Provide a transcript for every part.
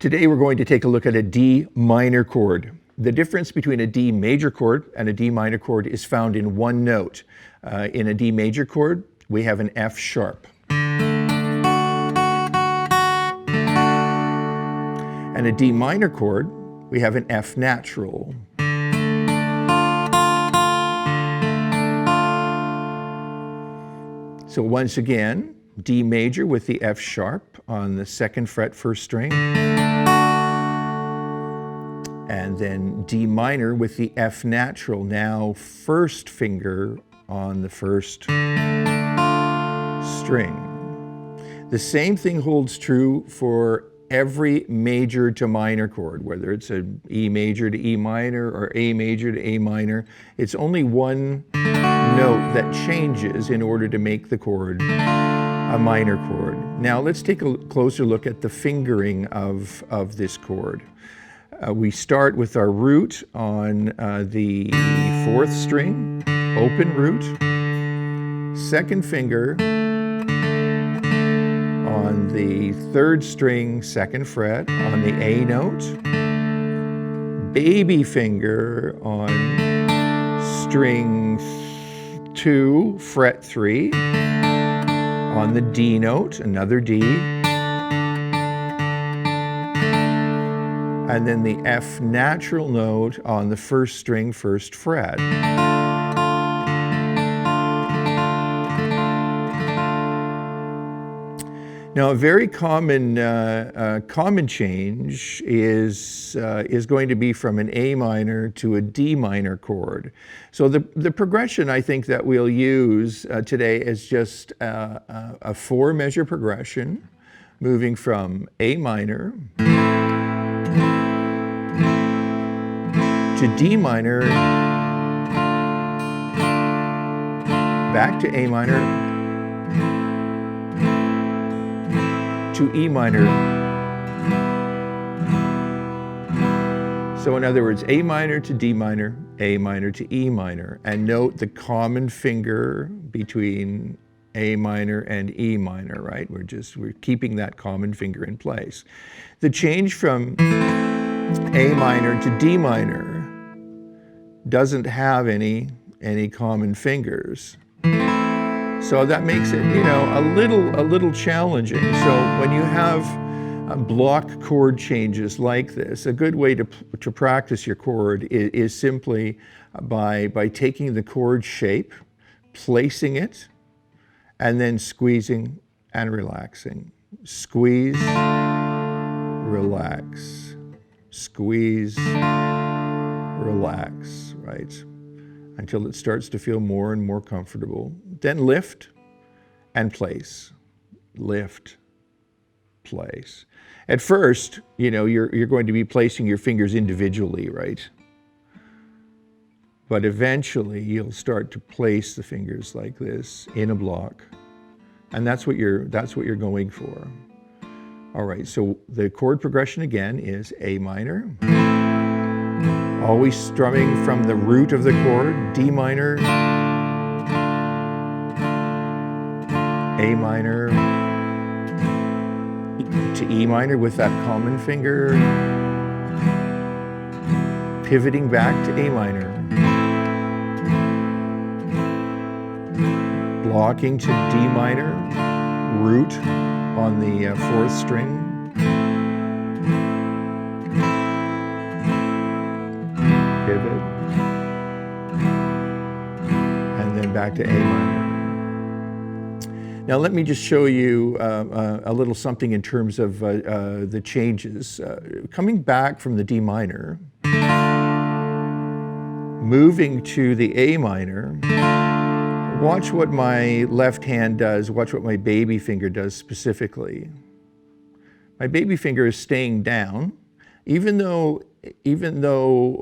Today we're going to take a look at a D minor chord. The difference between a D major chord and a D minor chord is found in one note. In a D major chord, we have an F sharp. And a D minor chord, we have an F natural. So once again, D major with the F sharp on the 2nd fret, 1st string. And then D minor with the F natural, now 1st finger on the 1st string. The same thing holds true for every major to minor chord, whether it's an E major to E minor or A major to A minor. It's only one note that changes in order to make the chord a minor chord. Now let's take a closer look at the fingering of this chord. We start with our root on the 4th string, open root, 2nd finger on the 3rd string, 2nd fret on the A note, baby finger on string 2, fret 3, on the D note, another D, and then the F natural note on the 1st string, 1st fret. Now, a very common change is going to be from an A minor to a D minor chord. So the progression I think that we'll use today is just a 4-measure progression, moving from A minor to D minor, back to A minor, to E minor. So in other words, A minor to D minor, A minor to E minor, and note the common finger between A minor and E minor, right? We're keeping that common finger in place. The change from A minor to D minor doesn't have any common fingers. So that makes it, a little challenging. So when you have block chord changes like this, a good way to practice your chord is simply by taking the chord shape, placing it, and then squeezing and relaxing. Squeeze, relax. Squeeze, relax, right? Until it starts to feel more and more comfortable. Then lift and place. Lift, place. At first, you're going to be placing your fingers individually, right? But eventually you'll start to place the fingers like this in a block. And that's what you're going for. All right, so the chord progression again is A minor. Always strumming from the root of the chord, D minor, A minor, to E minor with that common finger, pivoting back to A minor, blocking to D minor, root on the 4th string, pivot, and then back to A minor. Now let me just show you a little something in terms of the changes. Coming back from the D minor, moving to the A minor, watch what my left hand does, watch what my baby finger does specifically. My baby finger is staying down, even though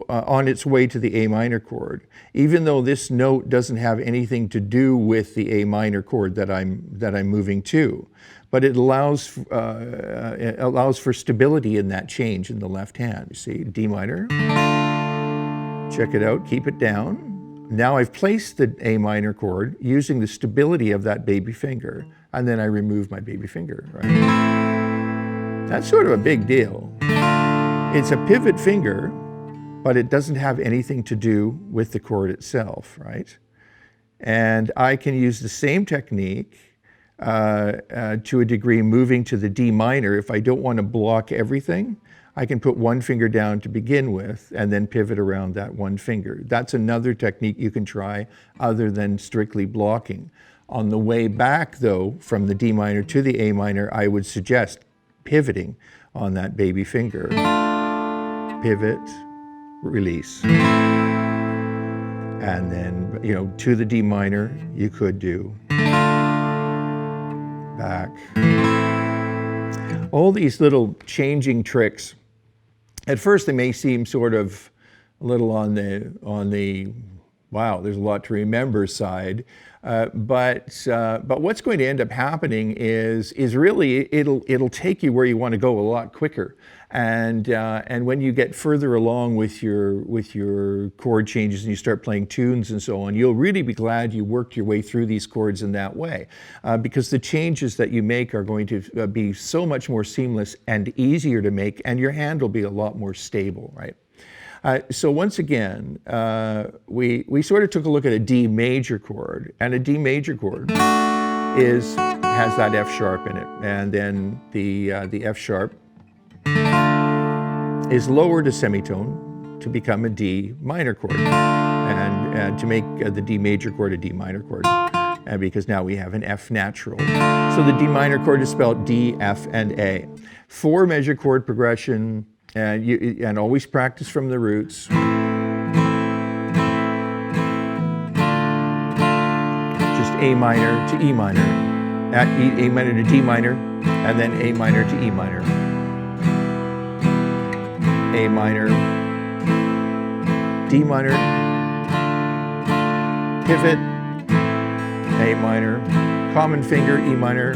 on its way to the A minor chord, even though this note doesn't have anything to do with the A minor chord that I'm moving to, but it allows for stability in that change in the left hand. You see, D minor, check it out, keep it down. Now I've placed the A minor chord using the stability of that baby finger, and then I remove my baby finger, right? That's sort of a big deal. It's a pivot finger, but it doesn't have anything to do with the chord itself, right? And I can use the same technique to a degree moving to the D minor. If I don't want to block everything, I can put one finger down to begin with and then pivot around that one finger. That's another technique you can try other than strictly blocking. On the way back though, from the D minor to the A minor, I would suggest pivoting on that baby finger. Pivot, release. And then, to the D minor, you could do back. All these little changing tricks, at first they may seem sort of a little on the wow, there's a lot to remember side, but what's going to end up happening is really it'll take you where you want to go a lot quicker, and when you get further along with your chord changes and you start playing tunes and so on, you'll really be glad you worked your way through these chords in that way, because the changes that you make are going to be so much more seamless and easier to make, and your hand will be a lot more stable, right? So once again, we sort of took a look at a D major chord, and a D major chord has that F sharp in it, and then the F sharp is lowered a semitone to become a D minor chord, and to make the D major chord a D minor chord, and because now we have an F natural. So the D minor chord is spelled D, F, and A. 4 measure chord progression. And always practice from the roots. Just A minor to E minor, A minor to D minor, and then A minor to E minor. A minor, D minor, pivot, A minor, common finger, E minor,